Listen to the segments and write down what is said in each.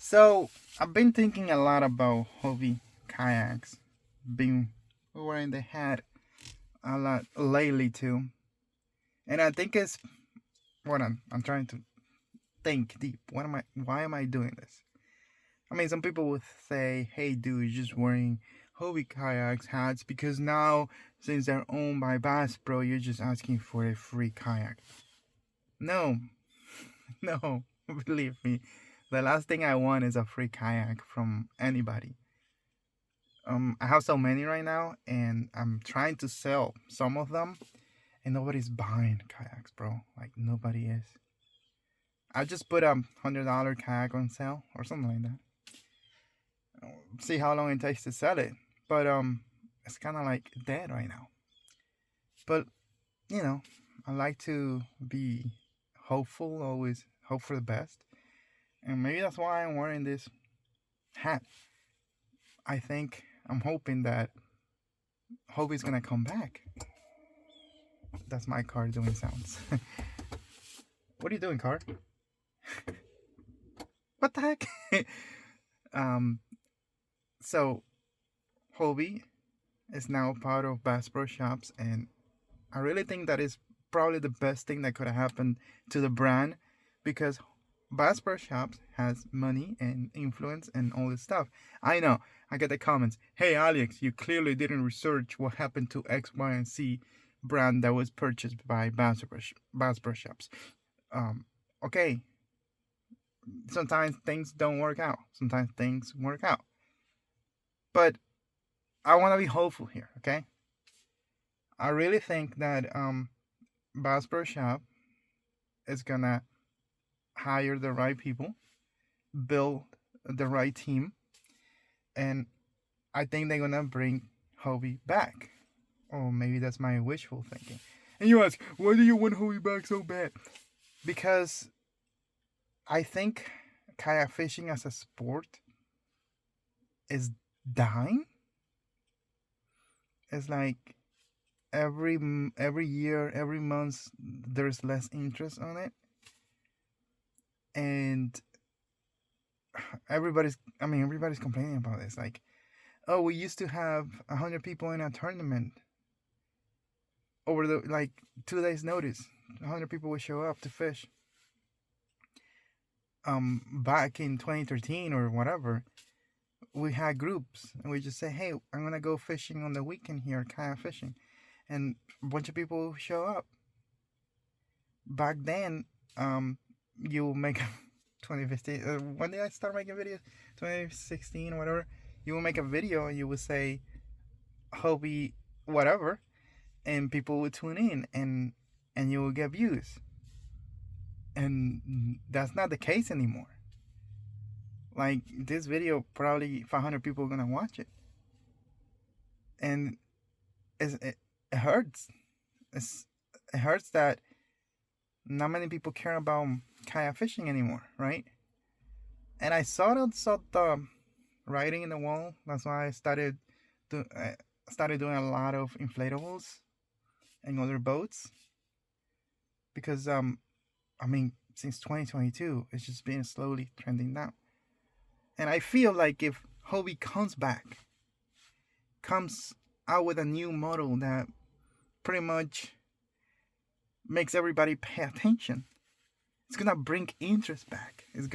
So I've been thinking a lot about Hobie kayaks. Been wearing the hat a lot lately too, and I think it's what I'm trying to think deep. What am I? Why am I doing this? I mean, some people would say, "Hey, dude, you're just wearing Hobie kayaks hats because now, since they're owned by Bass Pro, you're just asking for a free kayak." No, no, believe me. The last thing I want is a free kayak from anybody. I have so many right now, and I'm trying to sell some of them, and nobody's buying kayaks, bro. Like nobody is. I just put $100 kayak on sale or something like that. See how long it takes to sell it, but it's kind of like dead right now. But you know, I like to be hopeful, always hope for the best, and maybe that's why I'm wearing this hat. I think I'm hoping that Hope is gonna come back. That's my car doing sounds. What are you doing, car? What the heck? um, so Hobie is now part of Bass Pro Shops, and I really think that is probably the best thing that could have happened to the brand because Bass Pro Shops has money and influence and all this stuff. I know. I get the comments. Hey, Aliex, you clearly didn't research what happened to X, Y, and Z brand that was purchased by Bass Pro Shops. Okay. Sometimes things don't work out. Sometimes things work out. But I want to be hopeful here, okay? I really think that Bass Pro Shop is gonna hire the right people, build the right team, and I think they're gonna bring Hobie back. Or maybe that's my wishful thinking. And you ask, why do you want Hobie back so bad? Because I think kayak fishing as a sport is dying. It's like every year, every month, there's less interest on it, and everybody's complaining about this. Like, oh, we used to have 100 people in a tournament over the like 2 days notice. 100 people would show up to fish. Back in 2013 or whatever, we had groups and we just say, hey, I'm gonna go fishing on the weekend here, kayak fishing, and a bunch of people show up. Back then, you make 2015. When did I start making videos? 2016 or whatever. You will make a video and you would say, Hobie, whatever, and people would tune in and you will get views. And that's not the case anymore. Like this video, probably 500 people are gonna watch it, and it hurts. It hurts that not many people care about kayak fishing anymore, right? And I saw the writing in the wall. That's why I started doing a lot of inflatables and other boats because I mean since 2022 it's just been slowly trending down. And I feel like if Hobie comes out with a new model that pretty much makes everybody pay attention, it's gonna bring interest back. It's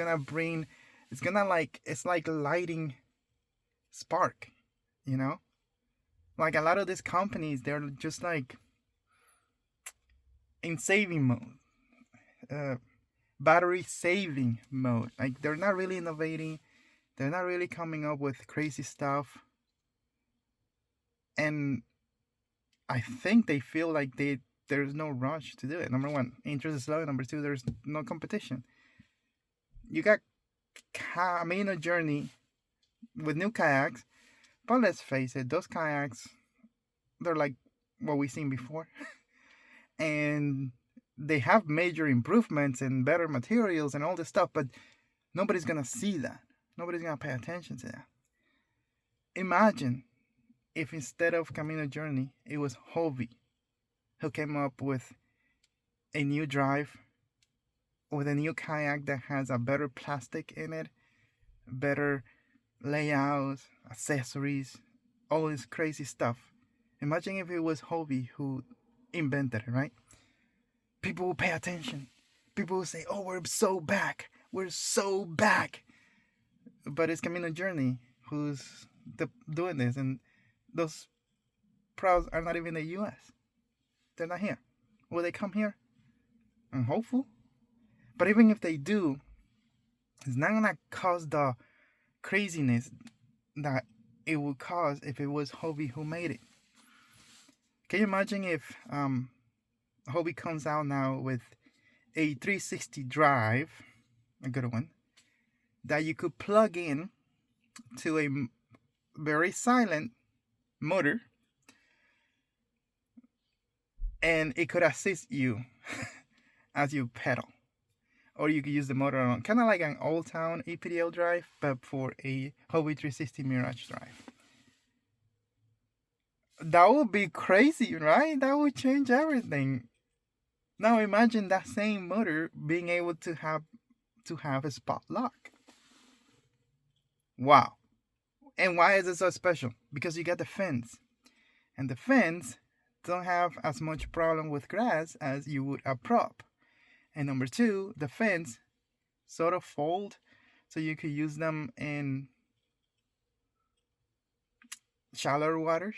like lighting spark, you know? Like a lot of these companies, they're just like in saving mode, battery saving mode. Like they're not really innovating, they're not really coming up with crazy stuff, and I think they feel like there's no rush to do it. Number one, interest is low. Number two, there's no competition. You got a journey with new kayaks, but let's face it, those kayaks, they're like what we've seen before, and they have major improvements and better materials and all this stuff, but nobody's gonna see that. Nobody's gonna pay attention to that. Imagine if instead of Camino Journey, it was Hobie who came up with a new drive, with a new kayak that has a better plastic in it, better layouts, accessories, all this crazy stuff. Imagine if it was Hobie who invented it, right? People will pay attention. People will say, "Oh, we're so back. We're so back." But it's Camino Journey who's doing this, and those pros are not even in the U.S. They're not here. Will they come here? I'm hopeful. But even if they do, it's not gonna cause the craziness that it would cause if it was Hobie who made it. Can you imagine if Hobie comes out now with a 360 drive, a good one, that you could plug in to a very silent motor, and it could assist you as you pedal, or you could use the motor on kind of like an Old Town EPDL drive, but for a Hobie 360 Mirage drive. That would be crazy, right? That would change everything. Now imagine that same motor being able to have a spot lock. Wow. And why is it so special? Because you got the fins. And the fins don't have as much problem with grass as you would a prop. And number two, the fins sort of fold, so you could use them in shallow water.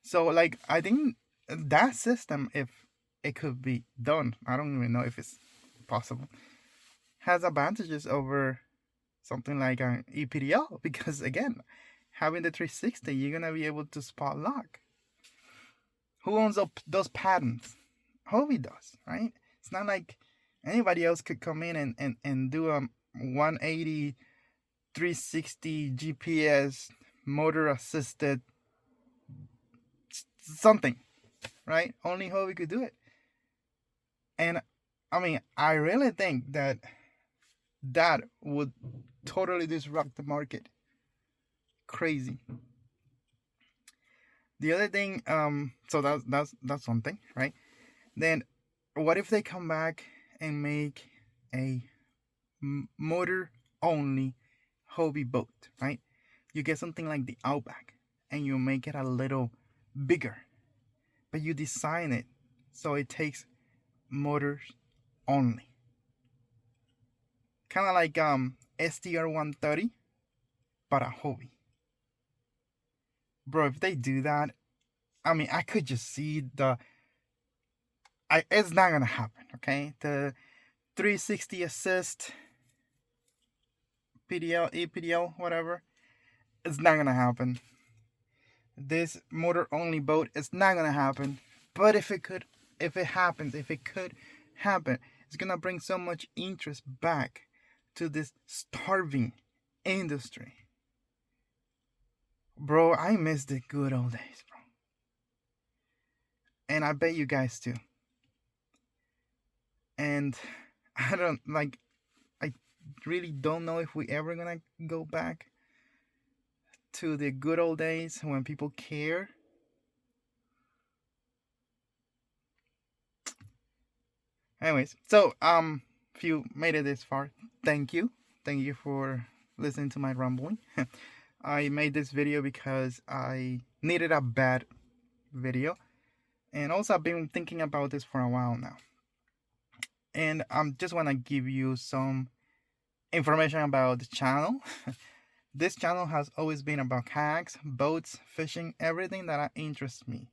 So like I think that system, if it could be done, I don't even know if it's possible, has advantages over something like an EPDL, because again, having the 360, you're gonna be able to spot lock. Who owns those patents? Hobie does, right? It's not like anybody else could come in and do a 180 360 GPS motor assisted something, right? Only Hobie could do it. And I mean, I really think that would totally disrupt the market. Crazy. The other thing, so that's something, right? Then what if they come back and make a motor only Hobie boat, right? You get something like the Outback and you make it a little bigger, but you design it so it takes motors only, kind of like STR 130, but a Hobie. Bro, if they do that, I mean, I could just see it's not gonna happen, okay? The 360 assist PDL, EPDL, whatever, it's not gonna happen. This motor only boat, it's not gonna happen. But if it could happen, it's gonna bring so much interest back to this starving industry. Bro, I miss the good old days, bro. And I bet you guys too. And I really don't know if we ever gonna go back to the good old days when people care. Anyways, so if you made it this far, thank you for listening to my rambling. I made this video because I needed a bad video, and also I've been thinking about this for a while now, and just want to give you some information about the channel. This channel has always been about kayaks, boats, fishing, everything that interests me.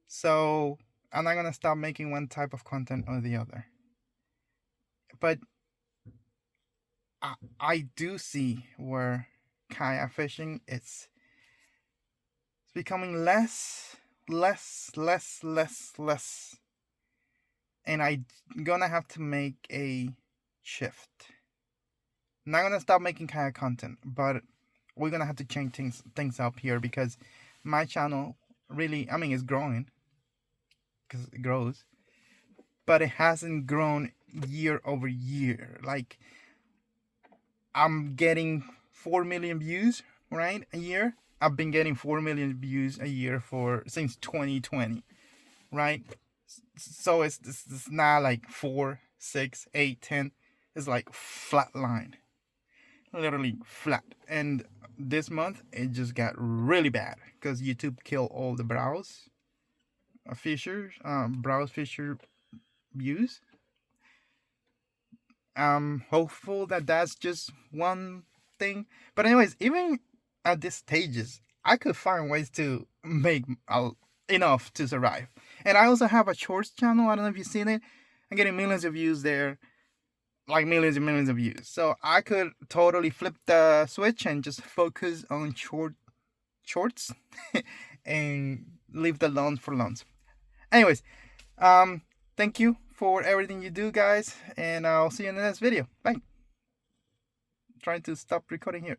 So I'm not gonna stop making one type of content or the other. But I do see where kayak fishing it's becoming less, and I'm gonna have to make a shift. I'm not gonna stop making kayak content, but we're gonna have to change things up here, because my channel really, I mean, it's growing because it grows, but it hasn't grown year over year. Like, I'm getting 4 million views, right, a year. I've been getting 4 million views a year since 2020, right? So it's not like 4, 6, 8, 10. is like flat line, literally flat. And this month it just got really bad because YouTube killed all the browse feature views. I'm hopeful that that's just one thing. But anyways, even at these stages, I could find ways to make enough to survive. And I also have a shorts channel. I don't know if you've seen it. I'm getting millions of views there, like millions and millions of views. So I could totally flip the switch and just focus on shorts and leave the loans for loans. Anyways, thank you for everything you do, guys, and I'll see you in the next video. Bye. Trying to stop recording here.